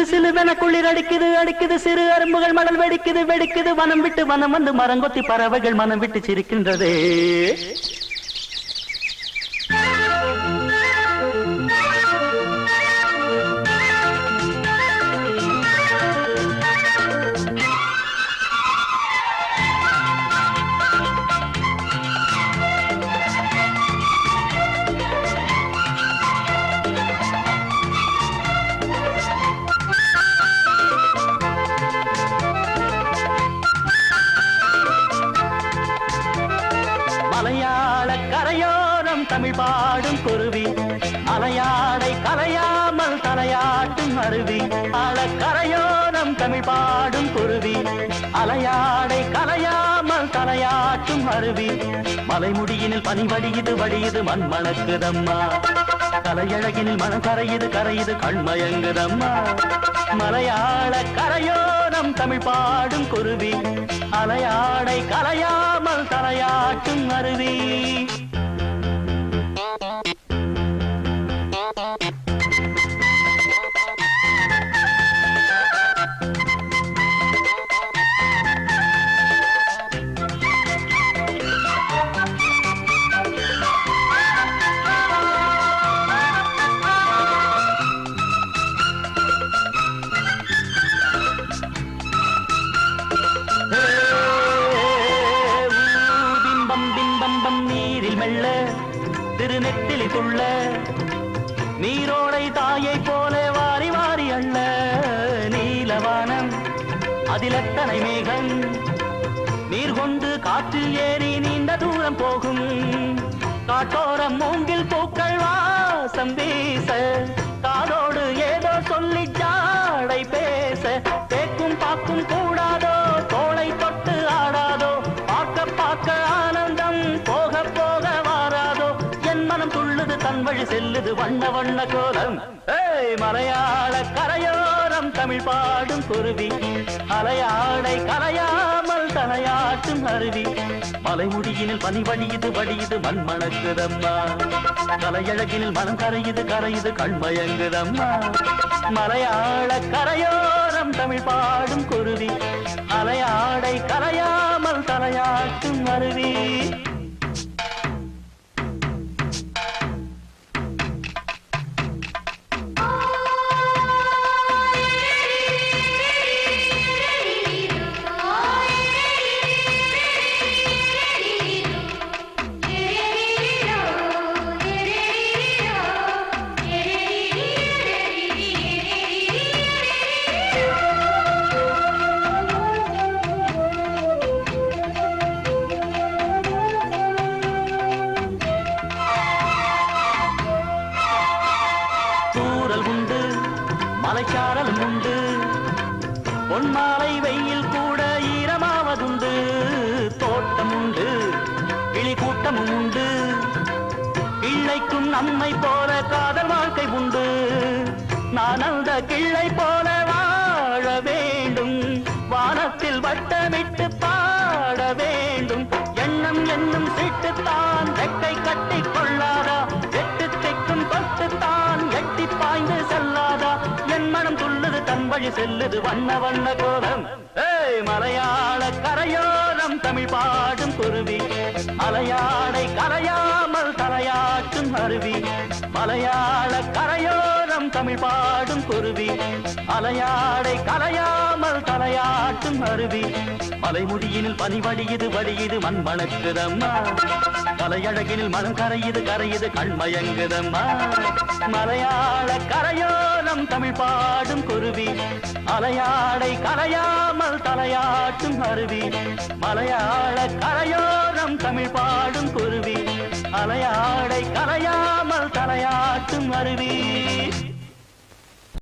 சிலுவென குளிர் அடிக்குது அடிக்குது சிறு அரும்புகள் மணல் வெடிக்குது வெடிக்குது வனம் விட்டு வனம் வந்து மரங்கொத்தி பறவைகள் மனம் விட்டு சிரிக்கின்றதே. மலையாள கரையோரம் தமிழ் பாடும் குருவி அலையாடை கலையாமல் தலையாட்டும் அருவி. கரையோரம் தமிழ் பாடும் குருவி அலையாடை கலையாமல் தலையாட்டும் அருவி. மலைமுடியினில் பனி வடியுது வடியுது மண் மணக்குதம்மா. கலையழகினில் மனம் கரையுது கரையுது கண்மயங்குதம்மா. மலையாள கரையோரம் தமிழ் பாடும் குருவி அலையாடை கலையாமல் தலையாட்டும் அருவி. நீரில் மெல்ல திருநெத்திலி துள்ள நீரோடை தாயை போல வாரி வாரி அள்ள. நீலவானம் அதில் எத்தனை மேகம் நீர் கொண்டு காற்றில் ஏறி நீண்ட தூரம் போகும். காட்டோரம் மூங்கில் பூக்கள் வாசம் வீச காதோடு ஏதோ சொல்லி ஜாடை பேச. தேக்கும் பாக்கும் கூடாதோ தோளை தொட்டு ஆடாதோ பார்க்க பார்க்க ஆனந்தம் போக போக வாராதோ. என் மனம் துள்ளுது தன் வழி செல்லுது வண்ண வண்ண கோலம். மலையாள கரையோரம் தமிழ் பாடும் குருவி அலையாடை கலையாமல் தலையாட்டும் அருவி. மலைமுடியினில் பனி வடியுது வடியுது மண் மணக்குதம்மா. கலையழகினில் மனம் கரையுது கரையுது கண்மயங்குதம்மா. மலையாள கரையோரம் தமிழ் பாடும் குருவி அலையாடை கலையாமல் தலையாட்டும் அருவி. மலைச்சாரலும் உண்டு பொன்மாலை வெயில் கூட ஈரமாவதுண்டு. தோட்டம் உண்டு கிளி கூட்டமும் உண்டு கிள்ளைக்கும் நம்மை போல காதல் வாழ்க்கை உண்டு. நான் அந்த கிள்ளை போல வாழ வேண்டும் வானத்தில் வட்டமிட்டு பாட வேண்டும். எண்ணம் என்னும் சீட்டுத்தான் ரெக்கை கட்டி கொள்ளாதா எட்டு திக்கும் தொட்டுத்தான் எட்டி பாய்ந்து செல்லாதா. என் மனம் துள்ளுது தன் வழி செல்லுது வண்ண வண்ண கோலம். மலையாள கரையோரம் தமிழ் பாடும் குருவி அலையாடை கரையாமல் தலையாட்டும் அருவி. மலையாள கரையோரம் தமிழ் பாடும் குருவி அலையாடை கலையாமல் தலையாட்டும் அருவி. மலைமுடியினில் பனி வடியுது வடியுது மண் மணக்குதம்மா. கலையழகினில் மனம் கரையுது கரையுது கண்மயங்குதம்மா. மலையாள கரையோரம் தமிழ் பாடும் குருவி அலையாடை கலையாமல் தலையாட்டும் அருவி. மலையாள கரையோரம் தமிழ் பாடும் குருவி அலையாடை கலையாமல் தலையாட்டும் அருவி.